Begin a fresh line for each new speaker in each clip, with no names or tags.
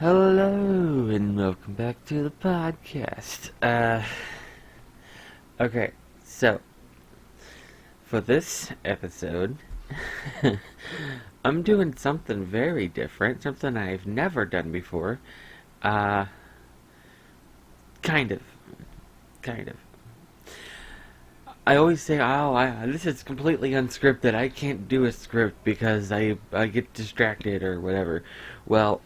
Hello, and welcome back to the podcast. Okay, so, for this episode, I'm doing something very different, something I've never done before. Uh, kind of. Kind of. I always say, this is completely unscripted. I can't do a script because I get distracted or whatever. Well,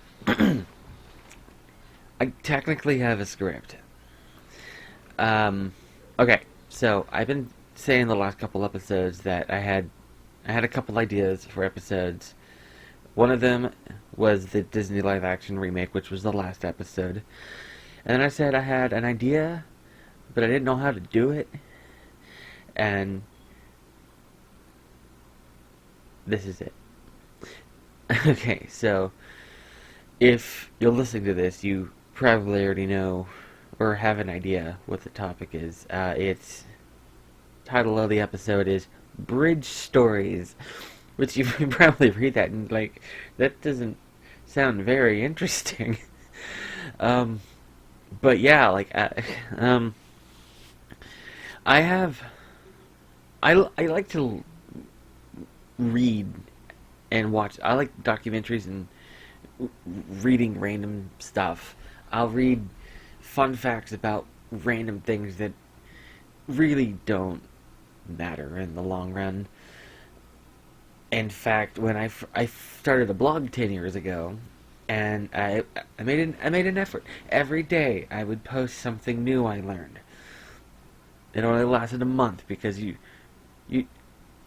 I technically have a script. Okay, so I've been saying the last couple episodes that I had a couple ideas for episodes. One of them was the Disney live action remake, which was the last episode. And then I said I had an idea, but I didn't know how to do it. And this is it. Okay, so if you're listening to this, you probably already know or have an idea what the topic is. It's title of the episode is Bridge Stories, which you can probably read that and that doesn't sound very interesting. But yeah, I like to read and watch. I like documentaries and reading random stuff. I'll read fun facts about random things that really don't matter in the long run. In fact, when I started a blog 10 years ago, and I made an effort. Every day I would post something new I learned. It only lasted a month because you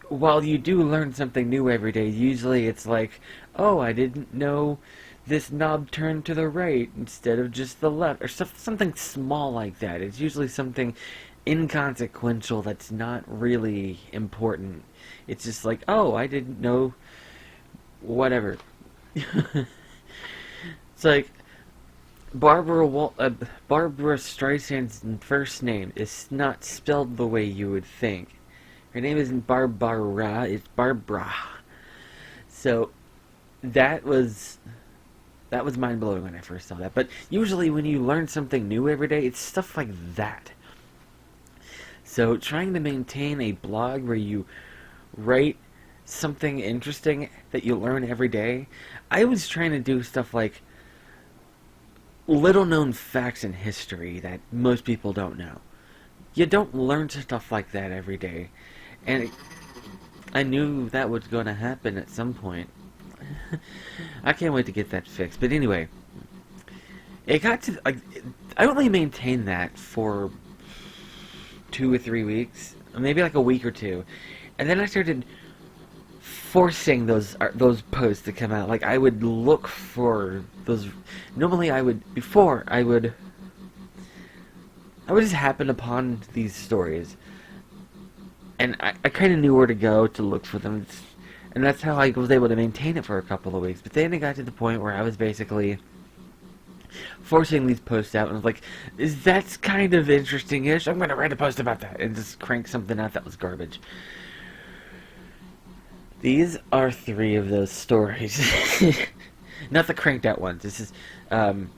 while you do learn something new every day, usually it's like, oh, I didn't know this knob turned to the right instead of just the left, or something small like that. It's usually something inconsequential that's not really important. It's just like, oh, I didn't know, whatever. It's like Barbara Streisand's first name is not spelled the way you would think. Her name isn't Barbara, it's Barbara. So that was mind-blowing when I first saw that. But usually when you learn something new every day, it's stuff like that. So trying to maintain a blog where you write something interesting that you learn every day, I was trying to do stuff like little-known facts in history that most people don't know. You don't learn stuff like that every day. And I knew that was going to happen at some point. I can't wait to get that fixed. But anyway, it got to... I only maintained that for 2 or 3 weeks. Maybe like a week or two. And then I started forcing those posts to come out. Like, I would look for those... Normally I would just happen upon these stories. And I kind of knew where to go to look for them. And that's how I was able to maintain it for a couple of weeks. But then it got to the point where I was basically forcing these posts out. And I was like, that's kind of interesting-ish. I'm going to write a post about that. And just crank something out that was garbage. These are 3 of those stories. Not the cranked out ones. This is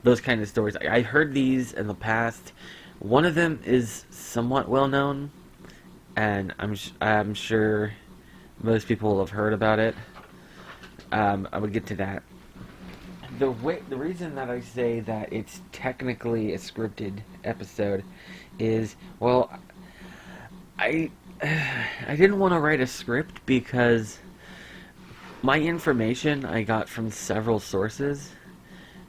those kind of stories. I heard these in the past. One of them is somewhat well known, and I'm sure most people will have heard about it. I would get to that. The reason that I say that it's technically a scripted episode is, well, I didn't want to write a script because my information I got from several sources,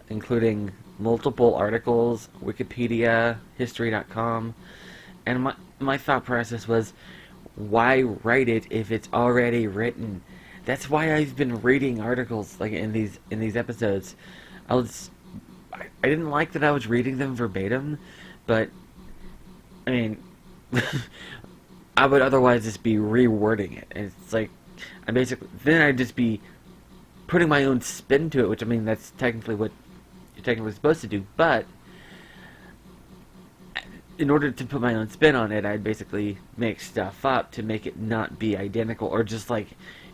including multiple articles, Wikipedia, History.com, and my thought process was, why write it if it's already written? That's why I've been reading articles like in these episodes. I didn't like that I was reading them verbatim, but I mean, I would otherwise just be rewording it, and it's like then I'd just be putting my own spin to it, which I mean that's technically what you're technically supposed to do, but in order to put my own spin on it, I'd basically make stuff up to make it not be identical, or just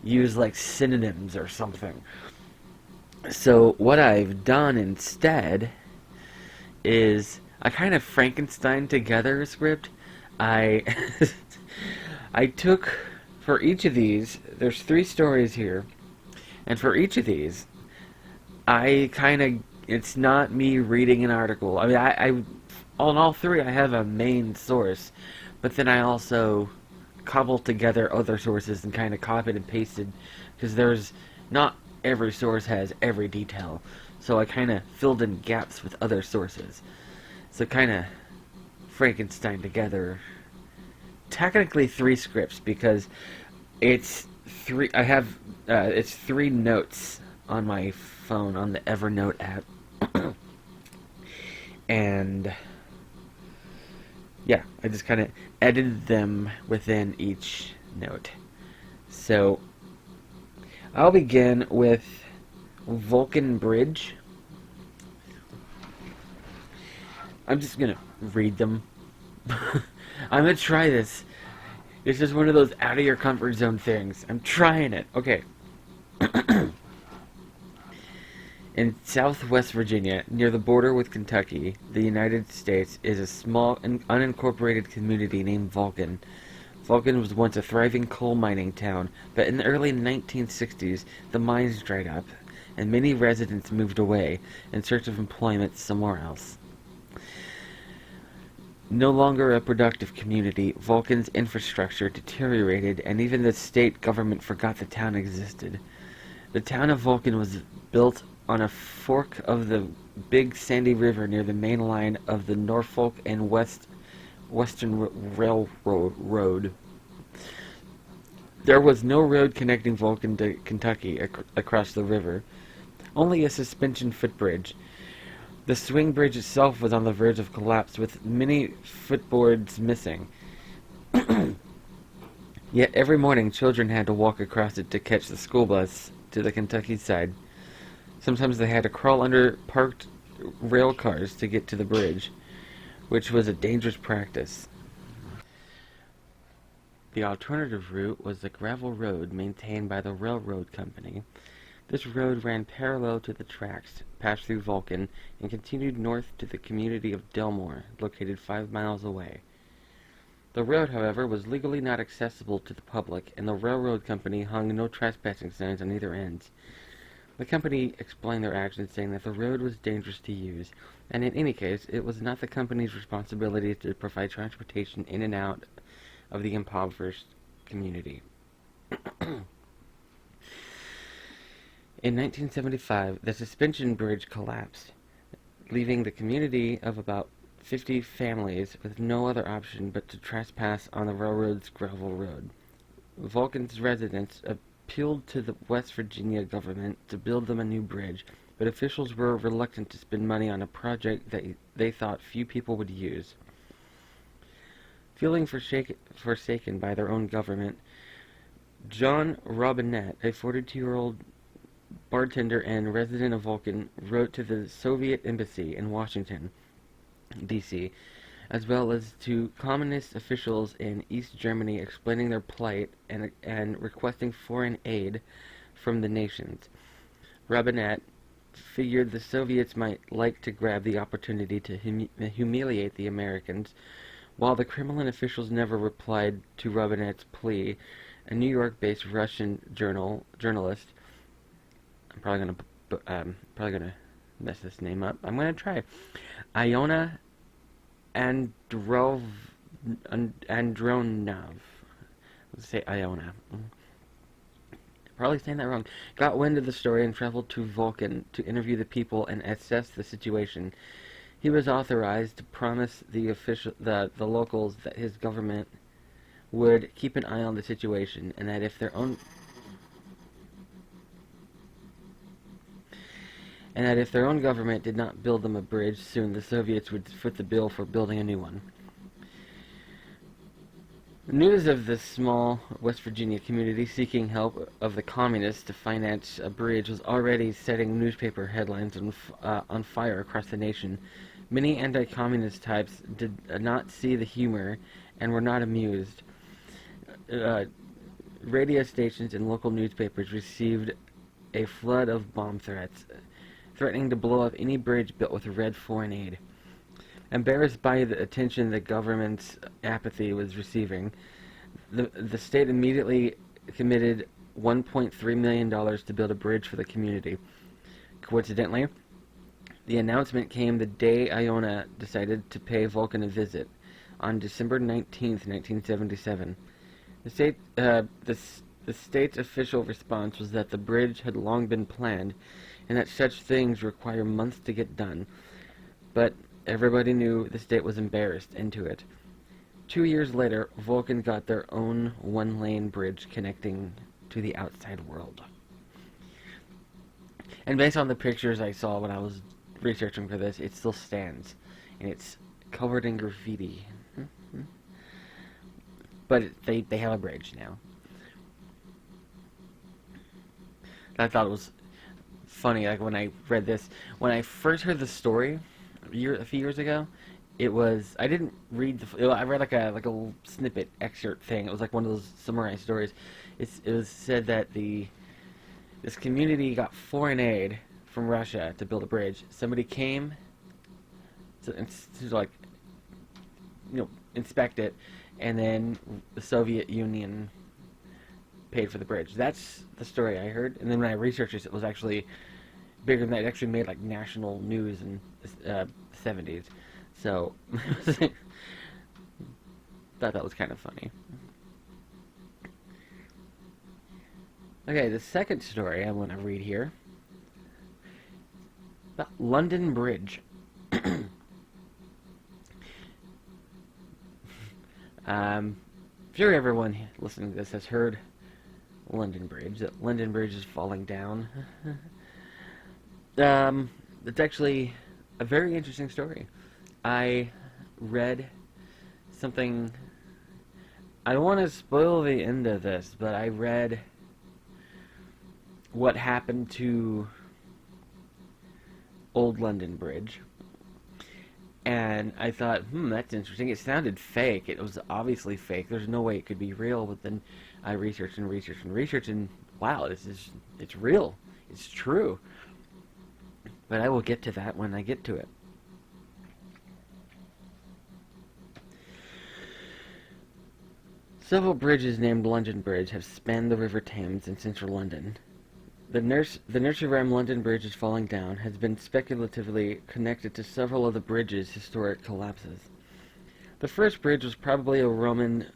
use synonyms or something. So what I've done instead is I kind of Frankenstein together a script. I I took for each of these. There's three stories here, and for each of these, I kind of it's not me reading an article. I mean, I on all three I have a main source, but then I also cobbled together other sources and kind of copied and pasted because there's not every source has every detail. So I kind of filled in gaps with other sources. So kind of Frankenstein together. Technically three scripts because it's three. I have it's three notes on my phone on the Evernote app, and yeah, I just kind of edited them within each note. So I'll begin with Vulcan Bridge. I'm just gonna read them. I'm gonna try this. It's just one of those out of your comfort zone things. I'm trying it. Okay. In southwest Virginia, near the border with Kentucky, the United States, is a small unincorporated community named Vulcan. Vulcan was once a thriving coal mining town, but in the early 1960s, the mines dried up, and many residents moved away in search of employment somewhere else. No longer a productive community, Vulcan's infrastructure deteriorated, and even the state government forgot the town existed. The town of Vulcan was built on a fork of the Big Sandy River near the main line of the Norfolk and Western Railroad. There was no road connecting Vulcan to Kentucky across the river, only a suspension footbridge. The swing bridge itself was on the verge of collapse, with many footboards missing. Yet every morning children had to walk across it to catch the school bus to the Kentucky side. Sometimes they had to crawl under parked rail cars to get to the bridge, which was a dangerous practice. The alternative route was the gravel road maintained by the railroad company. This road ran parallel to the tracks, passed through Vulcan, and continued north to the community of Delmore, located 5 miles away. The road, however, was legally not accessible to the public, and the railroad company hung no trespassing signs on either end. The company explained their actions, saying that the road was dangerous to use, and in any case, it was not the company's responsibility to provide transportation in and out of the impoverished community. In 1975, the suspension bridge collapsed, leaving the community of about 50 families with no other option but to trespass on the railroad's gravel road. Vulcan's residents appealed to the West Virginia government to build them a new bridge, but officials were reluctant to spend money on a project that they thought few people would use. Feeling forsaken by their own government, John Robinette, a 42-year-old bartender and resident of Vulcan, wrote to the Soviet embassy in Washington, D.C., as well as to communist officials in East Germany, explaining their plight and requesting foreign aid from the nations. Robinette figured the Soviets might like to grab the opportunity to humiliate the Americans. While the Kremlin officials never replied to Robinette's plea, a New York-based Russian journalist, I'm probably gonna mess this name up. I'm gonna try. Iona Andronov. Let's say Iona. Probably saying that wrong. Got wind of the story and traveled to Vulcan to interview the people and assess the situation. He was authorized to promise the locals that his government would keep an eye on the situation, and that if their own government did not build them a bridge soon, the Soviets would foot the bill for building a new one. News of this small West Virginia community seeking help of the communists to finance a bridge was already setting newspaper headlines on fire across the nation. Many anti-communist types did not see the humor and were not amused. Radio stations and local newspapers received a flood of bomb threats, threatening to blow up any bridge built with red foreign aid. Embarrassed by the attention the government's apathy was receiving, the state immediately committed $1.3 million to build a bridge for the community. Coincidentally, the announcement came the day Iona decided to pay Vulcan a visit, on December 19th, 1977. The state's official response was that the bridge had long been planned, and that such things require months to get done. But everybody knew the state was embarrassed into it. 2 years later, Vulcan got their own one-lane bridge connecting to the outside world. And based on the pictures I saw when I was researching for this, it still stands, and it's covered in graffiti. But they have a bridge now. I thought it was funny, like when I read this. When I first heard the story a few years ago, it was, I didn't read I read like a little snippet excerpt thing. It was like one of those summarized stories. It was said that this community got foreign aid from Russia to build a bridge. Somebody came to like, inspect it, and then the Soviet Union paid for the bridge. That's the story I heard. And then when I researched it, it was actually bigger than that. It actually made like national news in the 70s. So, thought that was kind of funny. Okay, the second story I want to read here about London Bridge. Sure, everyone listening to this has heard London Bridge. That London Bridge is falling down. It's actually a very interesting story. I read something. I don't want to spoil the end of this, but I read what happened to Old London Bridge. And I thought, that's interesting. It sounded fake. It was obviously fake. There's no way it could be real. But then I researched, and wow, it's real. It's true. But I will get to that when I get to it. Several bridges named London Bridge have spanned the River Thames in central London. The nursery rhyme London Bridge is falling down has been speculatively connected to several of the bridge's historic collapses. The first bridge was probably a Roman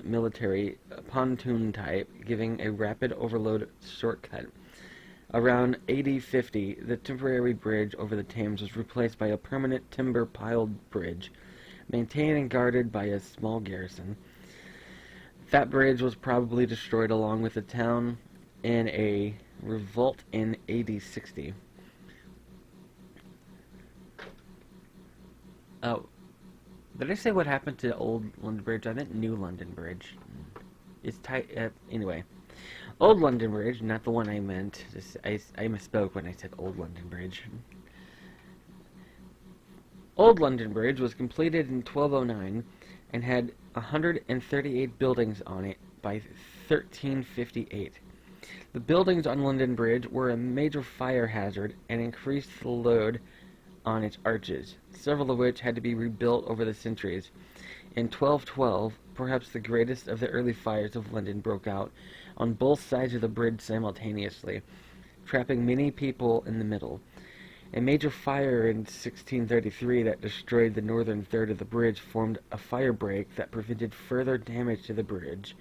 military pontoon type, giving a rapid overload shortcut. Around AD 50, the temporary bridge over the Thames was replaced by a permanent timber-piled bridge, maintained and guarded by a small garrison. That bridge was probably destroyed along with the town in a revolt in AD 60. Oh, did I say what happened to Old London Bridge? I meant New London Bridge. It's anyway. Old London Bridge, not the one I meant. I misspoke when I said Old London Bridge. Old London Bridge was completed in 1209 and had 138 buildings on it by 1358. The buildings on London Bridge were a major fire hazard and increased the load on its arches, several of which had to be rebuilt over the centuries. In 1212, perhaps the greatest of the early fires of London broke out on both sides of the bridge simultaneously, trapping many people in the middle. A major fire in 1633 that destroyed the northern third of the bridge formed a fire break that prevented further damage to the bridge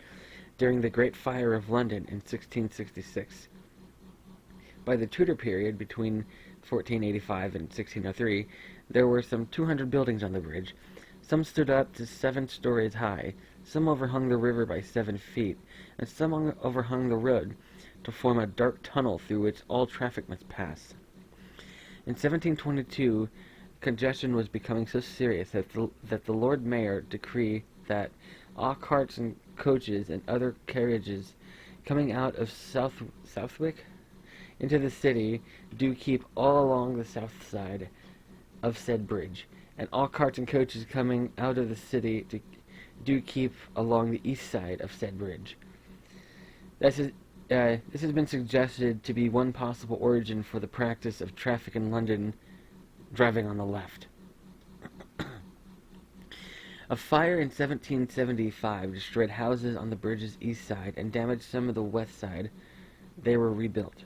during the Great Fire of London in 1666. By the Tudor period, between 1485 and 1603, there were some 200 buildings on the bridge. Some stood up to 7 stories high, some overhung the river by 7 feet, and some overhung the road to form a dark tunnel through which all traffic must pass. In 1722, congestion was becoming so serious that the Lord Mayor decreed that all carts and coaches and other carriages coming out of Southwick into the city do keep all along the south side of said bridge, and all carts and coaches coming out of the city do keep along the east side of said bridge. This this has been suggested to be one possible origin for the practice of traffic in London driving on the left. A fire in 1775 destroyed houses on the bridge's east side and damaged some of the west side. They were rebuilt.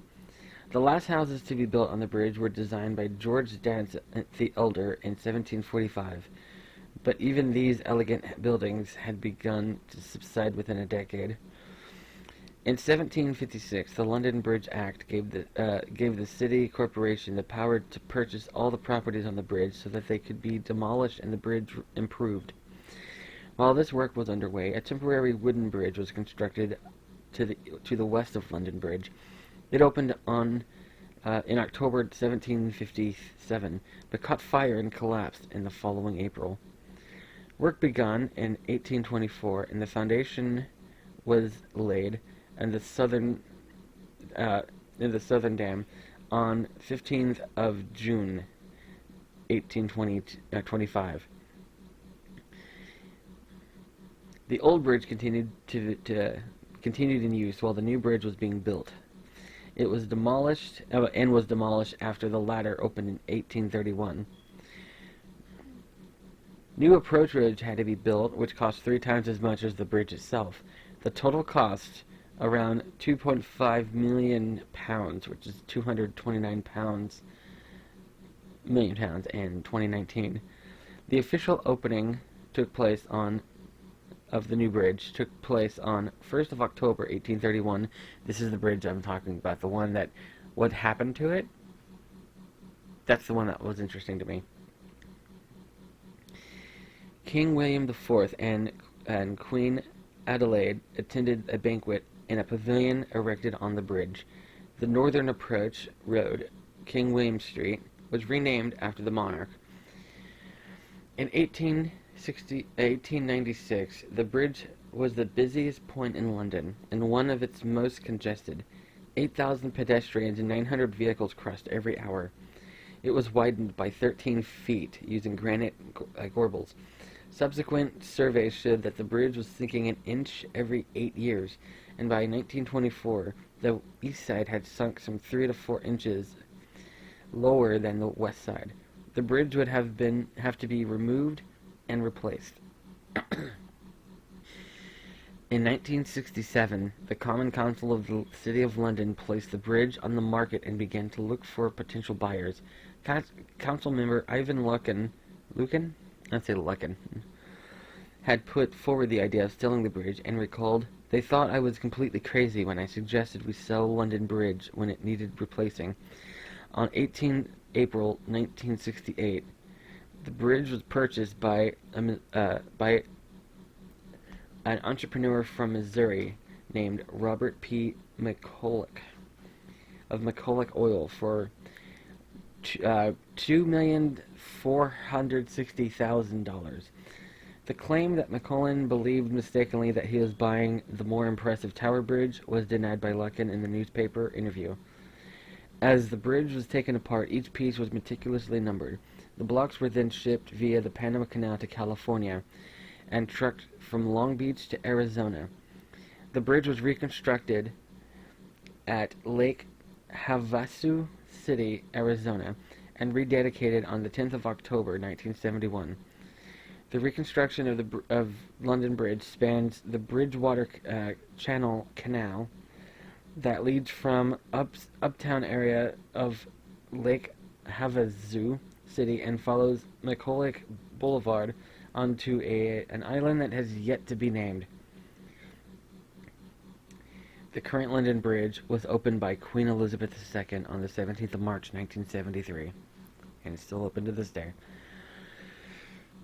The last houses to be built on the bridge were designed by George Dance the Elder in 1745, but even these elegant buildings had begun to subside within a decade. In 1756, the London Bridge Act gave the city corporation the power to purchase all the properties on the bridge so that they could be demolished and the bridge improved. While this work was underway, a temporary wooden bridge was constructed to the west of London Bridge. It opened in October 1757, but caught fire and collapsed in the following April. Work begun in 1824, and the foundation was laid in the southern dam on 15th of June, 1825. The old bridge continued in use while the new bridge was being built. It was demolished after the latter opened in 1831. New approach roads had to be built, which cost 3 times as much as the bridge itself. The total cost around £2.5 million, which is 229 million pounds in 2019. The official opening of the new bridge took place on 1st of October 1831. This is the bridge I'm talking about, the one that what happened to it. That's the one that was interesting to me. King William IV and Queen Adelaide attended a banquet in a pavilion erected on the bridge. The northern approach road, King William Street, was renamed after the monarch. In 1896, the bridge was the busiest point in London and one of its most congested. 8,000 pedestrians and 900 vehicles crossed every hour. It was widened by 13 feet using granite corbels. Subsequent surveys showed that the bridge was sinking an inch every 8 years, and by 1924, the east side had sunk some 3 to 4 inches lower than the west side. The bridge would have to be removed and replaced. In 1967, the Common Council of the City of London placed the bridge on the market and began to look for potential buyers. Council member Ivan Lucan had put forward the idea of selling the bridge and recalled, "They thought I was completely crazy when I suggested we sell London Bridge when it needed replacing." On 18 April 1968, the bridge was purchased by an entrepreneur from Missouri named Robert P. McCulloch of McCulloch Oil for $2,460,000. The claim that McCulloch believed mistakenly that he was buying the more impressive Tower Bridge was denied by Lucan in the newspaper interview. As the bridge was taken apart, each piece was meticulously numbered. The blocks were then shipped via the Panama Canal to California and trucked from Long Beach to Arizona. The bridge was reconstructed at Lake Havasu City, Arizona, and rededicated on the 10th of October, 1971. The reconstruction of London Bridge spans the Bridgewater Channel Canal that leads from uptown area of Lake Havasu City and follows McCulloch Boulevard onto an island that has yet to be named. The current London Bridge was opened by Queen Elizabeth II on the 17th of March, 1973, and it's still open to this day.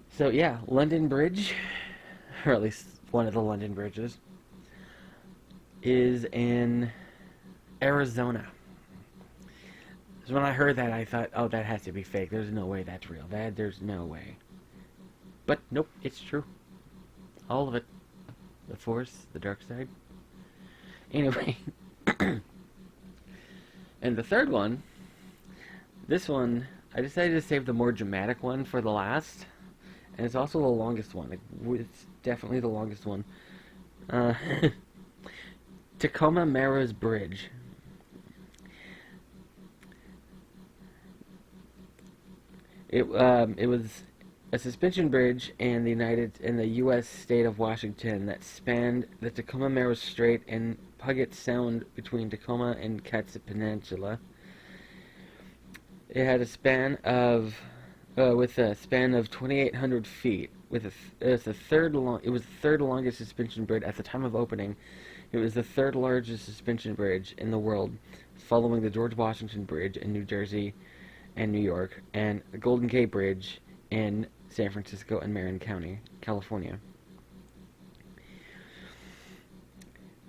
So yeah, London Bridge, or at least one of the London Bridges, is in Arizona. So when I heard that, I thought, oh, that has to be fake. There's no way that's real. There's no way. But nope, it's true. All of it. The Force, the dark side. Anyway. And the third one, this one, I decided to save the more dramatic one for the last. And it's also the longest one. It's definitely the longest one. Tacoma Narrows Bridge. It was a suspension bridge in the U.S. state of Washington that spanned the Tacoma Narrows Strait and Puget Sound between Tacoma and Catskill Peninsula. It had a span of with a span of 2,800 feet. It was the third longest suspension bridge at the time of opening. It was the third largest suspension bridge in the world, following the George Washington Bridge in New Jersey and New York, and the Golden Gate Bridge in San Francisco and Marin County, California.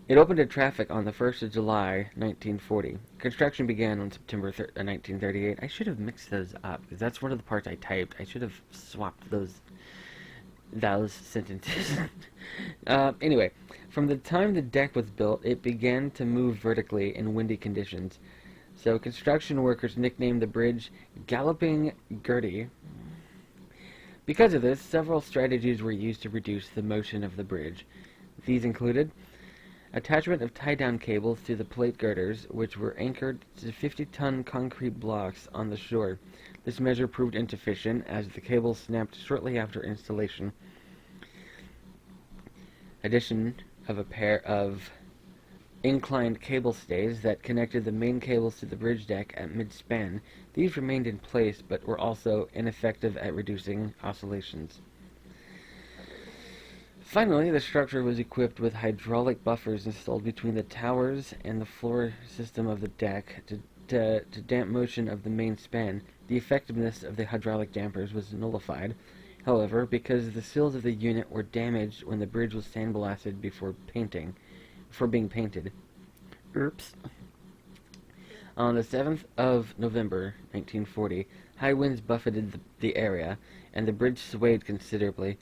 It opened to traffic on the 1st of July, 1940. Construction began on September 1938. I should have mixed those up, because that's one of the parts I typed. I should have swapped those sentences. Anyway, from the time the deck was built, it began to move vertically in windy conditions. So construction workers nicknamed the bridge Galloping Gertie. Because of this, several strategies were used to reduce the motion of the bridge. These included attachment of tie-down cables to the plate girders, which were anchored to 50-ton concrete blocks on the shore. This measure proved insufficient, as the cables snapped shortly after installation. Addition of a pair of inclined cable stays that connected the main cables to the bridge deck at mid-span. These remained in place, but were also ineffective at reducing oscillations. Finally, the structure was equipped with hydraulic buffers installed between the towers and the floor system of the deck to damp motion of the main span. The effectiveness of the hydraulic dampers was nullified, however, because the seals of the unit were damaged when the bridge was sandblasted before being painted. Oops. On the 7th of November, 1940, high winds buffeted the area, and the bridge swayed considerably.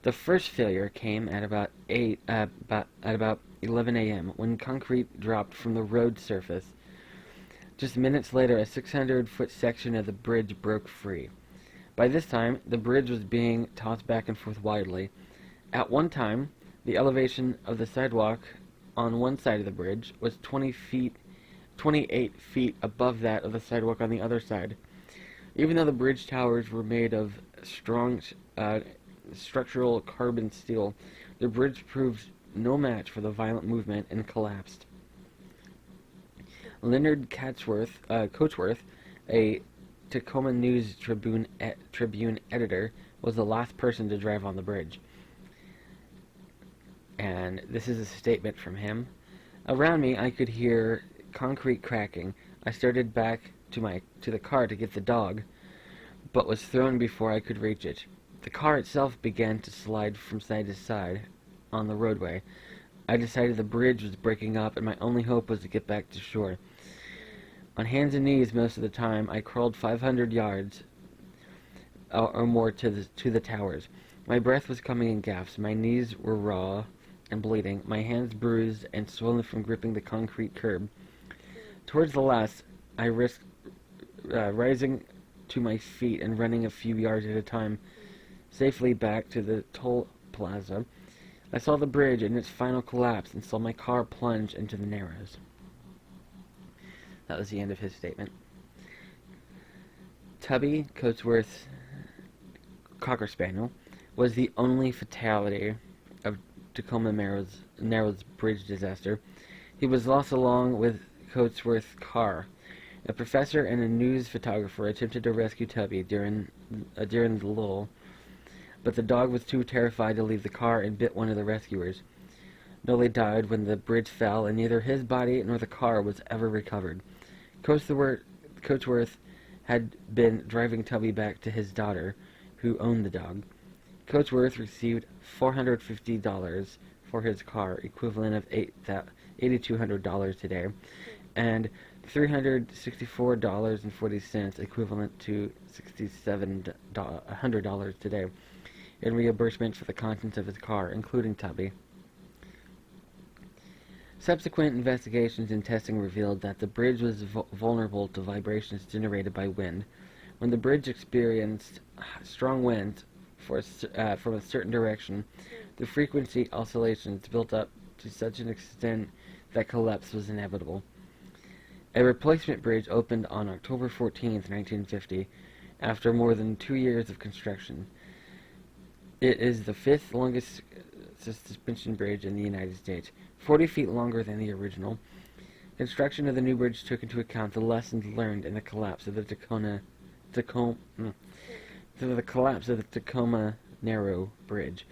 The first failure came at about 11 a.m. when concrete dropped from the road surface. Just minutes later, a 600-foot section of the bridge broke free. By this time, the bridge was being tossed back and forth wildly. At one time, the elevation of the sidewalk on one side of the bridge was 28 feet above that of the sidewalk on the other side. Even though the bridge towers were made of strong structural carbon steel, the bridge proved no match for the violent movement and collapsed. Leonard Coachworth, a Tacoma News Tribune editor, was the last person to drive on the bridge. And this is a statement from him. Around me, I could hear concrete cracking. I started back to the car to get the dog, but was thrown before I could reach it. The car itself began to slide from side to side on the roadway. I decided the bridge was breaking up, and my only hope was to get back to shore. On hands and knees most of the time, I crawled 500 yards or more to the towers. My breath was coming in gasps. My knees were raw and bleeding, my hands bruised and swollen from gripping the concrete curb. Towards the last, I risked rising to my feet and running a few yards at a time, safely back to the toll plaza. I saw the bridge in its final collapse and saw my car plunge into the Narrows. That was the end of his statement. Tubby Coatsworth's Cocker Spaniel was the only fatality of Tacoma Narrows bridge disaster. He was lost along with Coatsworth's car. A professor and a news photographer attempted to rescue Tubby during the lull, but the dog was too terrified to leave the car and bit one of the rescuers. Nolly died when the bridge fell, and neither his body nor the car was ever recovered. Coatsworth had been driving Tubby back to his daughter, who owned the dog. Coatsworth received $450 for his car, equivalent of $8,200 today, and $364.40, equivalent to $6,700 today, in reimbursement for the contents of his car, including Tubby. Subsequent investigations and testing revealed that the bridge was vulnerable to vibrations generated by wind. When the bridge experienced strong winds from a certain direction, the frequency oscillations built up to such an extent that collapse was inevitable. A replacement bridge opened on October 14th, 1950, after more than 2 years of construction. It is the fifth longest suspension bridge in the United States, 40 feet longer than the original. Construction of the new bridge took into account the lessons learned in the collapse of the Tacoma Narrow Bridge,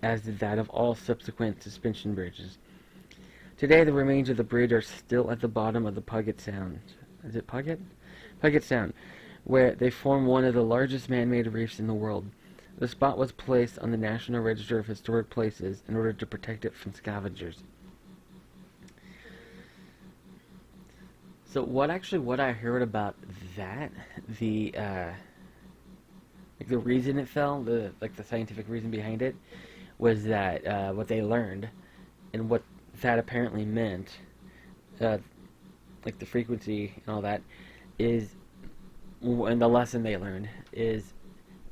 as did that of all subsequent suspension bridges. Today, the remains of the bridge are still at the bottom of the Puget Sound. Is it Puget? Puget Sound, where they form one of the largest man-made reefs in the world. The spot was placed on the National Register of Historic Places in order to protect it from scavengers. So what I heard about that, the reason it fell, the scientific reason behind it, was that what they learned, and what that apparently meant, the frequency and all that, is, and the lesson they learned is,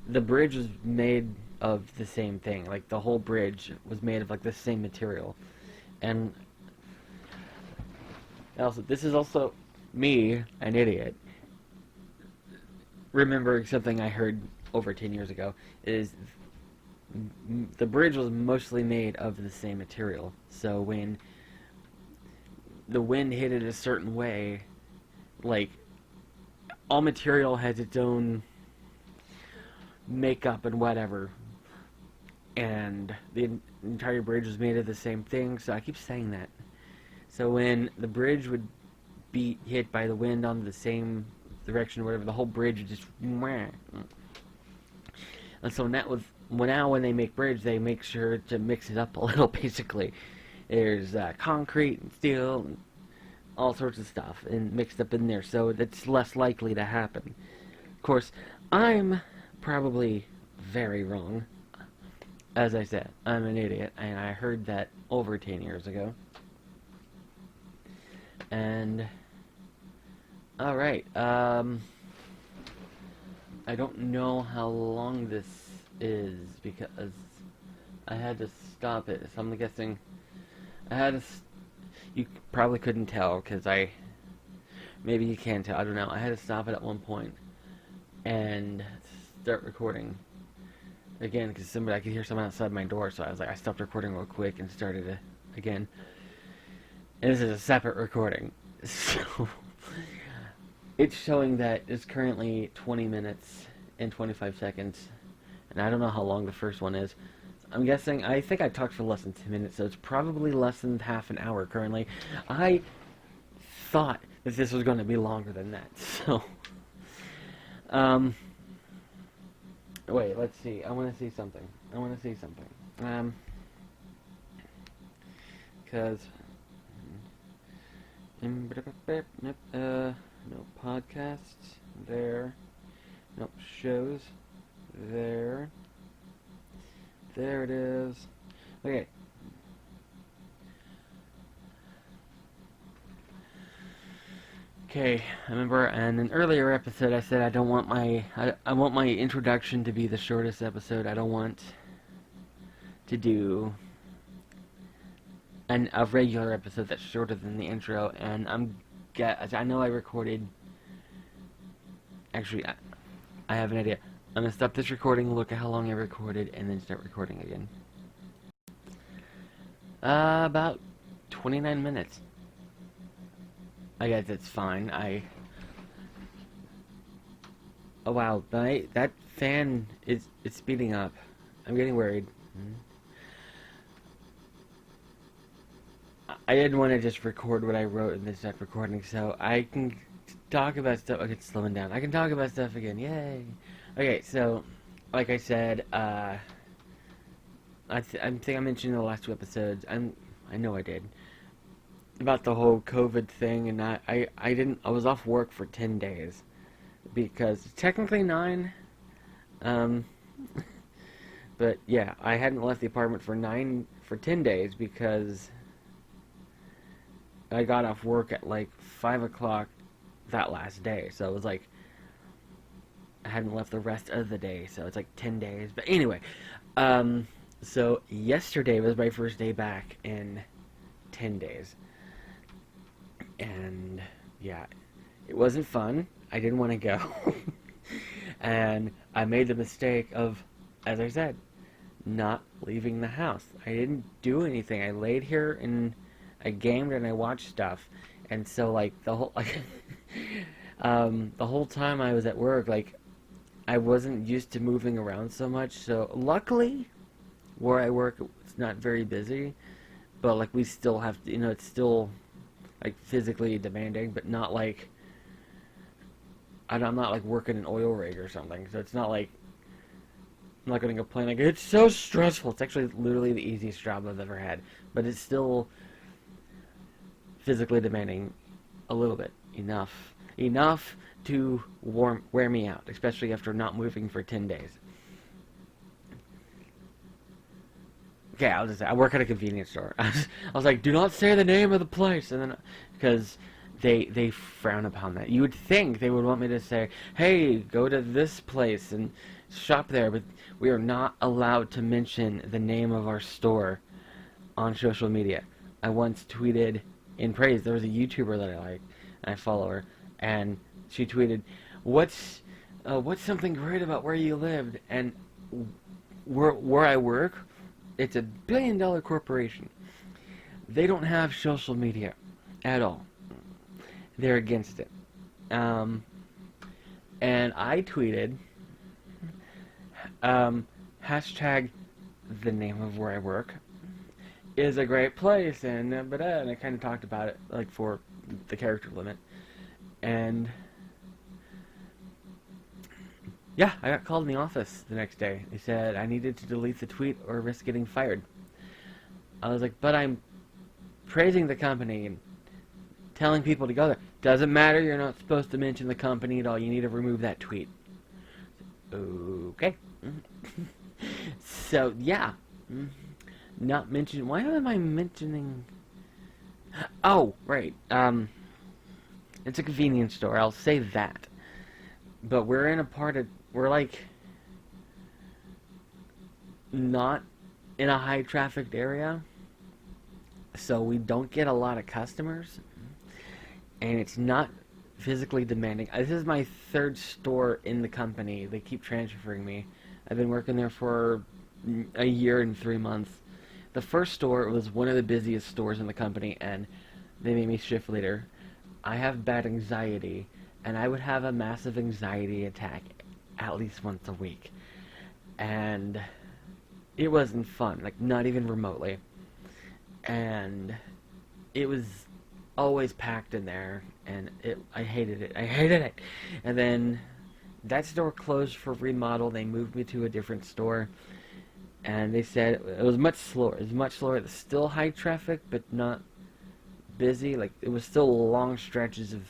the bridge was made of the same thing. Like, the whole bridge was made of the same material, and also this is also me, an idiot, remembering something I heard over 10 years ago, is the bridge was mostly made of the same material. So when the wind hit it a certain way, all material has its own makeup and whatever, and the entire bridge was made of the same thing. So I keep saying that. So when the bridge would be hit by the wind on the same direction or whatever, the whole bridge would just and so now when they make bridge, they make sure to mix it up a little. Basically, there's concrete and steel and all sorts of stuff and mixed up in there, so it's less likely to happen. Of course, I'm probably very wrong. As I said, I'm an idiot, and I heard that over 10 years ago. And alright, I don't know how long this is because I had to stop it, so I'm guessing I had to. You probably couldn't tell because maybe you can tell, I don't know. I had to stop it at one point and start recording again because I could hear someone outside my door, so I stopped recording real quick and started it again. And this is a separate recording, so it's showing that it's currently 20 minutes and 25 seconds, and I don't know how long the first one is. I'm guessing, I think I talked for less than 10 minutes, so it's probably less than half an hour currently. I thought that this was going to be longer than that, so, wait, let's see, I want to see something, because, no podcasts, there, nope, shows, there it is, okay. Okay, I remember in an earlier episode I said I want my introduction to be the shortest episode. I don't want to do a regular episode that's shorter than the intro, and I know I recorded, actually, I have an idea. I'm going to stop this recording, look at how long I recorded, and then start recording again. About 29 minutes. I guess it's fine. Oh wow, that fan it's speeding up. I'm getting worried. I didn't want to just record what I wrote and then start recording, so I can talk about stuff. Okay, it's slowing down. I can talk about stuff again. Yay! Okay, so like I said, I think I mentioned in the last two episodes. I know I did, about the whole COVID thing, and I was off work for 10 days because technically 9, but yeah, I hadn't left the apartment for 10 days because I got off work at 5 o'clock that last day, so it was I hadn't left the rest of the day, so it's 10 days. But anyway, so yesterday was my first day back in 10 days. And yeah, it wasn't fun. I didn't want to go. And I made the mistake of, as I said, not leaving the house. I didn't do anything. I laid here and I gamed and I watched stuff. And so like the whole time I was at work, like I wasn't used to moving around so much. So luckily, where I work, it's not very busy. But like we still have to, it's still like physically demanding, but not like I'm not like working an oil rig or something. So it's not like I'm not going to complain. Like it's so stressful. It's actually literally the easiest job I've ever had, but it's still physically demanding a little bit. Enough to wear me out, especially after not moving for 10 days. Okay, I'll just say I work at a convenience store. I was like, do not say the name of the place, and then because they frown upon that. You would think they would want me to say, hey, go to this place and shop there, but we are not allowed to mention the name of our store on social media. I once tweeted in praise. There was a YouTuber that I like, and I follow her, and she tweeted, what's something great about where you lived? And where I work, it's a billion-dollar corporation. They don't have social media at all. They're against it. And I tweeted, hashtag the name of where I work is a great place, and I kind of talked about it, like, for the character limit. And yeah, I got called in the office the next day. They said I needed to delete the tweet or risk getting fired. I was like, but I'm praising the company and telling people to go there. Doesn't matter, you're not supposed to mention the company at all. You need to remove that tweet. Okay. So, yeah. Not mention. Why am I mentioning? Oh, right. It's a convenience store. I'll say that. But we're in a part of. We're like. Not in a high trafficked area. So we don't get a lot of customers. And it's not physically demanding. This is my third store in the company. They keep transferring me. I've been working there for a year and 3 months. The first store was one of the busiest stores in the company, and they made me shift leader. I have bad anxiety, and I would have a massive anxiety attack at least once a week. And it wasn't fun, like not even remotely. And it was always packed in there, and I hated it. And then that store closed for remodel. They moved me to a different store, and they said it was much slower. It was still high traffic, but not busy. Like, it was still long stretches of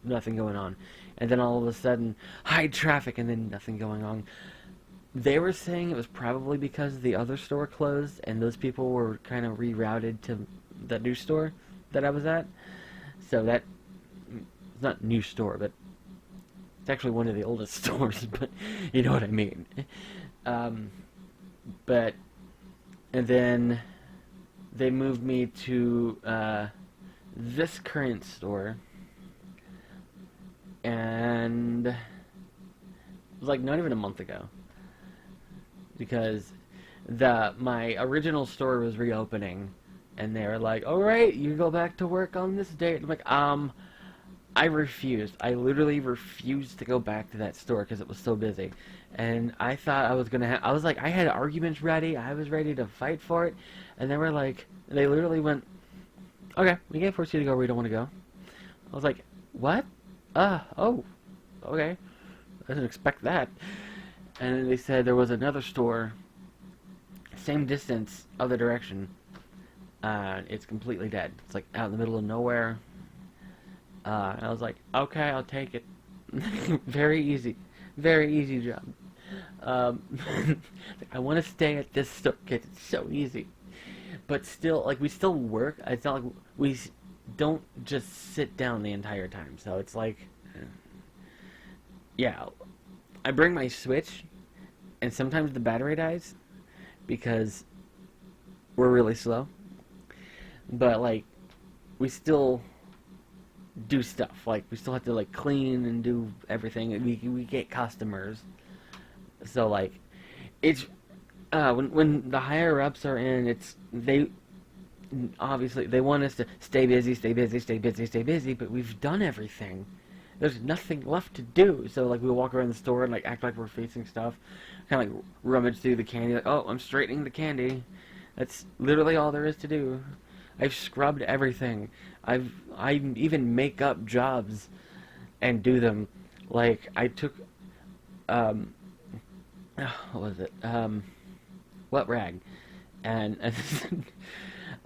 nothing going on. And then all of a sudden, high traffic, and then nothing going on. They were saying it was probably because the other store closed, and those people were kind of rerouted to the new store that I was at. So that, it's not new store, but it's actually one of the oldest stores, but you know what I mean. But, and then they moved me to this current store, and it was like not even a month ago, because my original store was reopening, and they were like, all right, you go back to work on this date. I'm like, I refused. I literally refused to go back to that store because it was so busy. And I thought I was going to I was like, I had arguments ready. I was ready to fight for it. And they were like, they literally went, okay, we can't force you to go where you don't want to go. I was like, what? Oh, okay. I didn't expect that. And then they said there was another store, same distance, other direction. It's completely dead. It's like out in the middle of nowhere. And I was like, okay, I'll take it. Very easy job. I want to stay at this store because it's so easy. But still, like, we still work. It's not like we don't just sit down the entire time. So it's like, yeah, I bring my Switch, and sometimes the battery dies because we're really slow. But, like, we still do stuff. Like, we still have to, like, clean and do everything. We get customers. So, like, it's, when the higher ups are in, they obviously they want us to stay busy, stay busy, stay busy, stay busy, but we've done everything. There's nothing left to do. So, like, we walk around the store and, like, act like we're facing stuff, kind of like rummage through the candy, like, oh, I'm straightening the candy. That's literally all there is to do. I've scrubbed everything. I even make up jobs and do them. Like, I took, um what was it, wet rag, and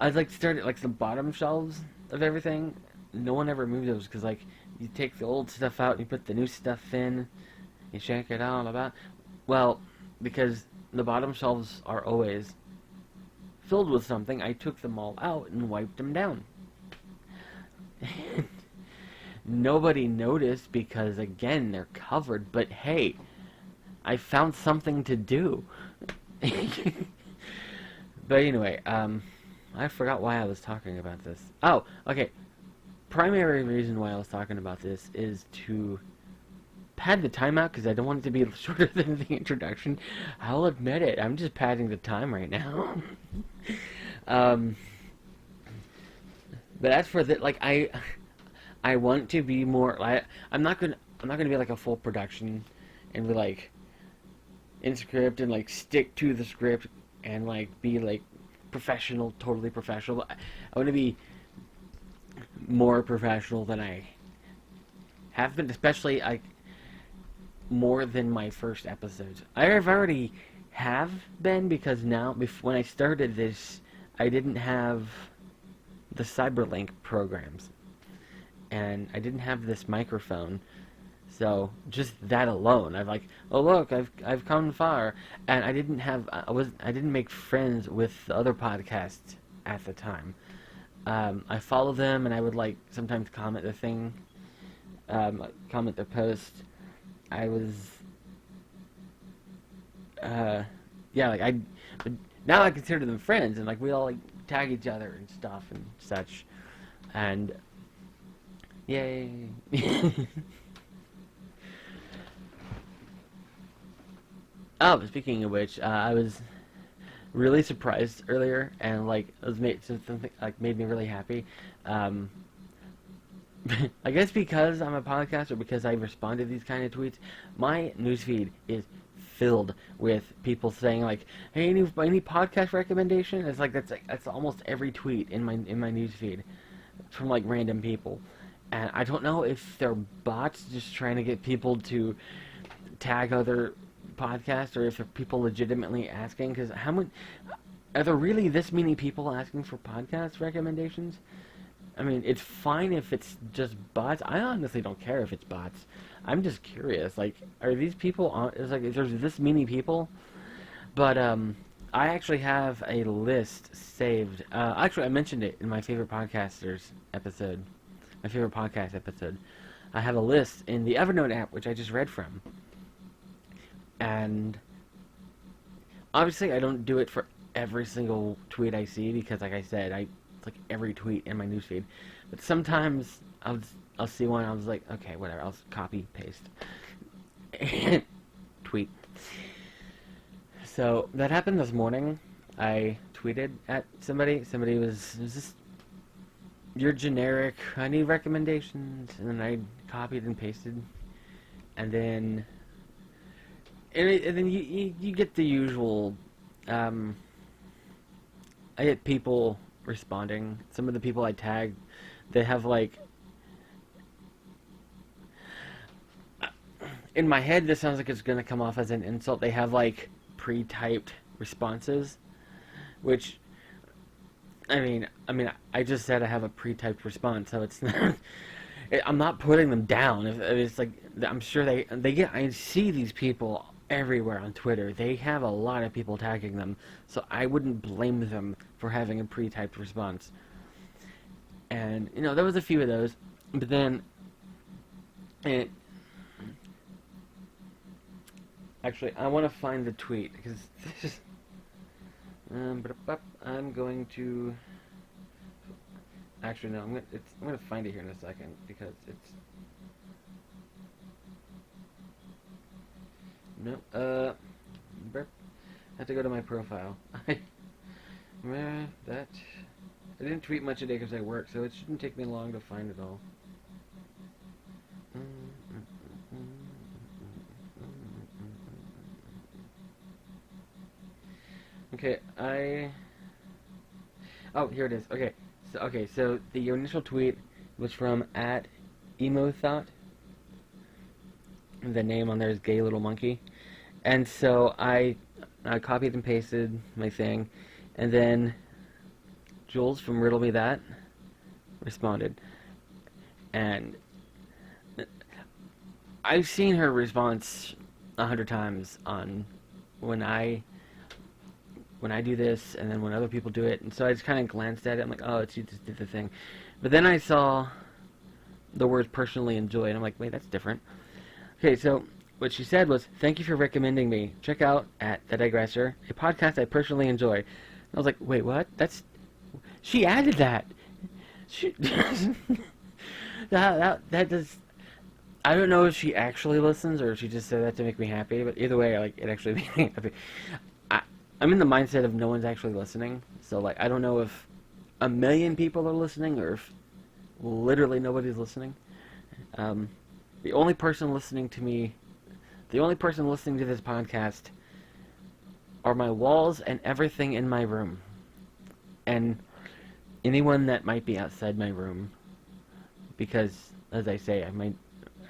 I like started like the bottom shelves of everything. No one ever moved those because, like, you take the old stuff out and you put the new stuff in, you shake it all about. Well, because the bottom shelves are always filled with something, I took them all out and wiped them down. Nobody noticed because, again, they're covered, but hey, I found something to do. But anyway, I forgot why I was talking about this. Oh, okay. Primary reason why I was talking about this is to pad the time out because I don't want it to be shorter than the introduction. I'll admit it. I'm just padding the time right now. um, but as for that, like, I want to be more. I'm not gonna be like a full production and be like in script and like stick to the script and like be like professional, totally professional. I want to be more professional than I have been, especially like more than my first episodes. I've already have been because now, when I started this, I didn't have the Cyberlink programs, and I didn't have this microphone. So just that alone, I'm like, oh look, I've come far, and I didn't make friends with the other podcasts at the time. I follow them, and I would like sometimes comment the thing, comment their post. I was, yeah, like but now I consider them friends, and like we all like tag each other and stuff and such, and yay. Oh, speaking of which, I was really surprised earlier, and like it was something like made me really happy. I guess because I'm a podcaster, because I respond to these kind of tweets, my newsfeed is filled with people saying like, "Hey, any podcast recommendation?" It's like that's almost every tweet in my newsfeed from like random people, and I don't know if they're bots just trying to get people to tag other podcasts, or if they're people legitimately asking. Because how many are there really this many people asking for podcast recommendations? I mean, it's fine if it's just bots. I honestly don't care if it's bots. I'm just curious. Like, are these people on? It's like, there's this many people, but I actually have a list saved. Actually, I mentioned it in my favorite podcasters episode, my favorite podcast episode. I have a list in the Evernote app, which I just read from, and obviously, I don't do it for every single tweet I see because, like I said, it's like every tweet in my newsfeed. But sometimes I'll see one, and I was like, okay, whatever. I'll copy paste tweet. So that happened this morning. I tweeted at somebody. Somebody was just your generic. I need recommendations, and then I copied and pasted, and then. And then you get the usual. I get people responding. Some of the people I tag, they have like. In my head, this sounds like it's gonna come off as an insult. They have like pre-typed responses, which. I mean, I just said I have a pre-typed response, so it's not. I'm not putting them down. It's like I'm sure they get. I see these people everywhere on Twitter. They have a lot of people tagging them, so I wouldn't blame them for having a pre-typed response. And there was a few of those, but then actually I want to find the tweet because this is I'm going to Actually, no. I'm gonna find it here in a second because it's no. I have to go to my profile. That I didn't tweet much today because I work, so it shouldn't take me long to find it all. Okay, Oh, here it is. So the initial tweet was from @emothought. The name on there is Gay Little Monkey, and so I copied and pasted my thing, and then Jules from Riddle Me That responded, and I've seen her response 100 times on when I do this, and then when other people do it, and so I just kind of glanced at it. I'm like, oh, she just did the thing, but then I saw the words personally enjoy, and I'm like, wait, that's different. Okay, so what she said was, thank you for recommending me. Check out at The Digressor, a podcast I personally enjoy. And I was like, wait, what? She added that. She that does. I don't know if she actually listens or if she just said that to make me happy. But either way, like, it actually made me happy. I'm in the mindset of no one's actually listening. So, like, I don't know if a million people are listening or if literally nobody's listening. The only person listening to this podcast are my walls and everything in my room. And anyone that might be outside my room. Because, as I say,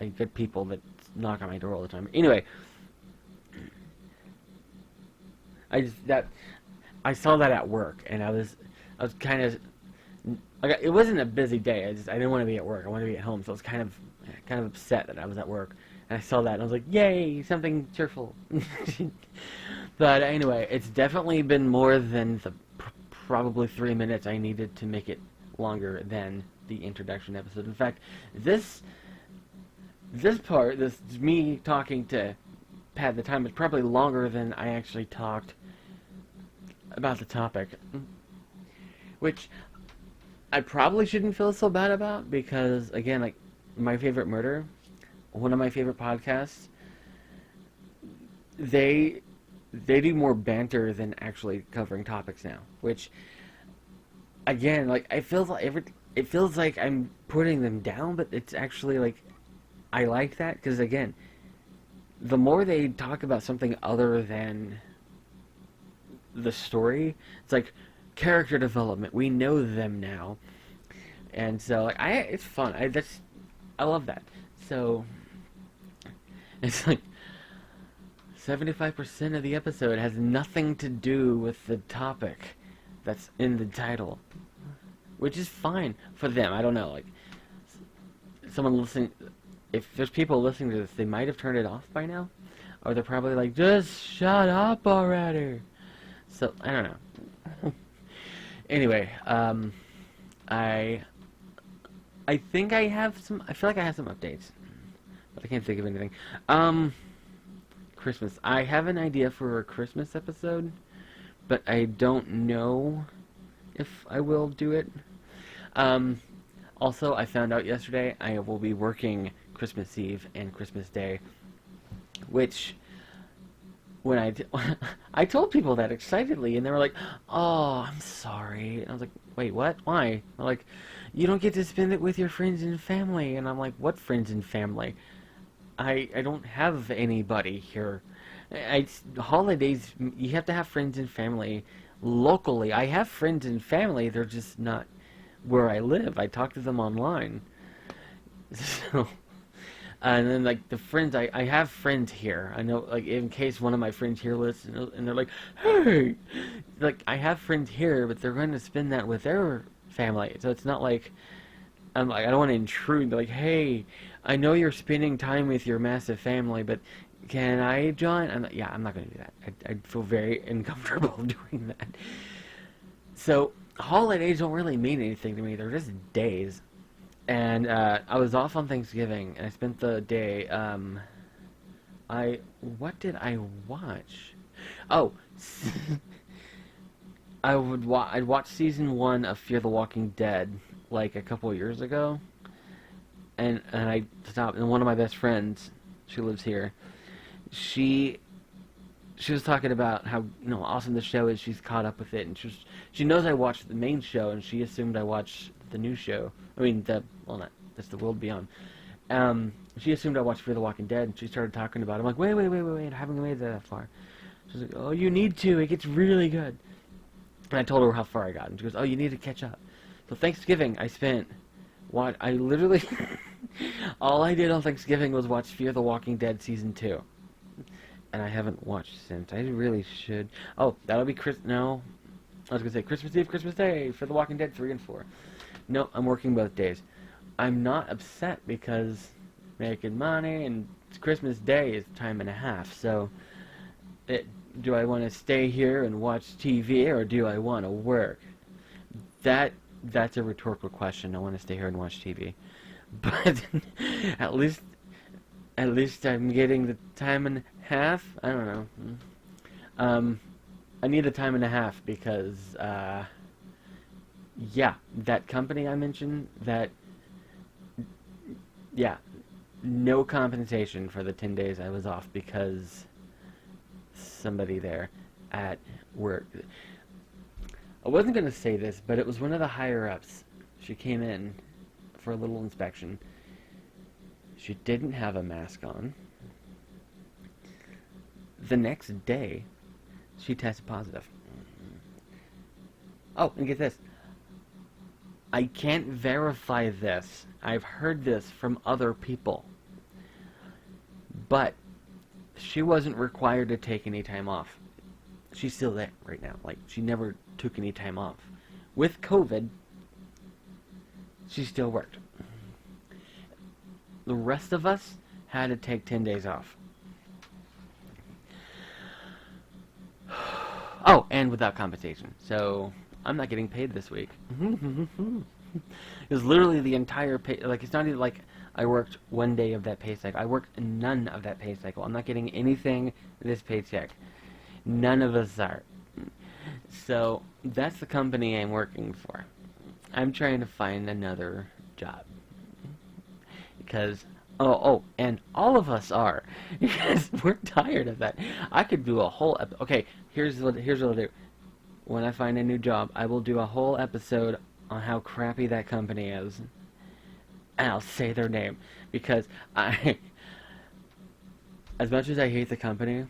I get people that knock on my door all the time. Anyway, I saw that at work, and I was kind of, like, it wasn't a busy day. I didn't want to be at work. I wanted to be at home, so I was kind of upset that I was at work. And I saw that, and I was like, yay, something cheerful. But anyway, it's definitely been more than the probably 3 minutes I needed to make it longer than the introduction episode. In fact, this me talking to Pat at the time, is probably longer than I actually talked about the topic. Which I probably shouldn't feel so bad about, because, again, like, My Favorite Murder, one of my favorite podcasts, they do more banter than actually covering topics now. Which, again, like, it feels like I'm putting them down, but it's actually, like, I like that, because, again, the more they talk about something other than the story, it's like character development. We know them now, and so, like, it's fun. I love that. So it's like 75% of the episode has nothing to do with the topic that's in the title, which is fine for them. I don't know, like, someone listening, if there's people listening to this, they might have turned it off by now, or they're probably like, just shut up already. So I don't know. Anyway, I think I feel like I have some updates, but I can't think of anything. Christmas. I have an idea for a Christmas episode, but I don't know if I will do it. Also, I found out yesterday I will be working Christmas Eve and Christmas Day, which, when I told people that excitedly, and they were like, oh, I'm sorry. And I was like, wait, what? Why? They're like, you don't get to spend it with your friends and family. And I'm like, what friends and family? I don't have anybody here. Holidays, you have to have friends and family locally. I have friends and family, they're just not where I live. I talk to them online. So, and then, like, the friends, I have friends here. I know, like, in case one of my friends here listens, and they're like, hey! Like, I have friends here, but they're going to spend that with their family. So it's not like, I don't want to intrude. Like, hey, I know you're spending time with your massive family, but can I join? I'm not going to do that. I'd feel very uncomfortable doing that. So, holidays don't really mean anything to me. They're just days. And I was off on Thanksgiving, and I spent the day, what did I watch? Oh, I'd watch season 1 of Fear the Walking Dead like a couple of years ago, and I stopped. And one of my best friends, she lives here. She she was talking about how awesome the show is. She's caught up with it, and she knows I watched the main show, and she assumed I watched the new show. I mean, not that's the World Beyond. She assumed I watched Fear the Walking Dead, and she started talking about it. I'm like, wait, I haven't made that far. She's like, oh, you need to. It gets really good. And I told her how far I got, and she goes, oh, you need to catch up. So Thanksgiving, I spent I literally all I did on Thanksgiving was watch Fear the Walking Dead season 2. And I haven't watched since. I really should. Oh, that'll be no. I was gonna say Christmas Eve, Christmas Day for The Walking Dead 3 and 4. No, I'm working both days. I'm not upset because making money and Christmas Day is time and a half. So, do I want to stay here and watch TV or do I want to work? That's a rhetorical question. I want to stay here and watch TV, but at least I'm getting the time and a half. I don't know. I need a time and a half because, that company I mentioned, no compensation for the 10 days I was off because somebody there at work. I wasn't going to say this, but it was one of the higher-ups. She came in for a little inspection. She didn't have a mask on. The next day, she tested positive. Oh, and get this. I can't verify this. I've heard this from other people. But she wasn't required to take any time off. She's still there right now. Like, she never took any time off. With COVID, she still worked. The rest of us had to take 10 days off. Oh, and without compensation. So, I'm not getting paid this week. It was literally the entire pay. Like, it's not even like I worked one day of that pay cycle. I worked none of that pay cycle. I'm not getting anything this paycheck. None of us are. So, that's the company I'm working for. I'm trying to find another job. Because, and all of us are. Because we're tired of that. I could do a whole okay, here's what I'll do. When I find a new job, I will do a whole episode on how crappy that company is. And I'll say their name. Because as much as I hate the company,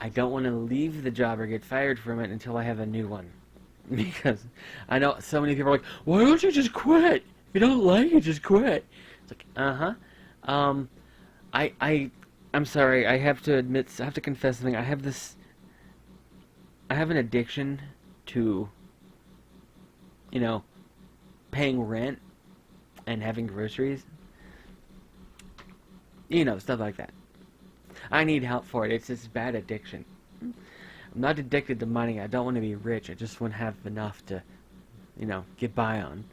I don't want to leave the job or get fired from it until I have a new one. Because I know so many people are like, why don't you just quit? If you don't like it, just quit. It's like, I'm sorry, I have to confess something. I have an addiction to, paying rent and having groceries. Stuff like that. I need help for it. It's this bad addiction. I'm not addicted to money. I don't want to be rich. I just want to have enough to, get by on.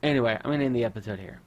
Anyway, I'm going to end the episode here.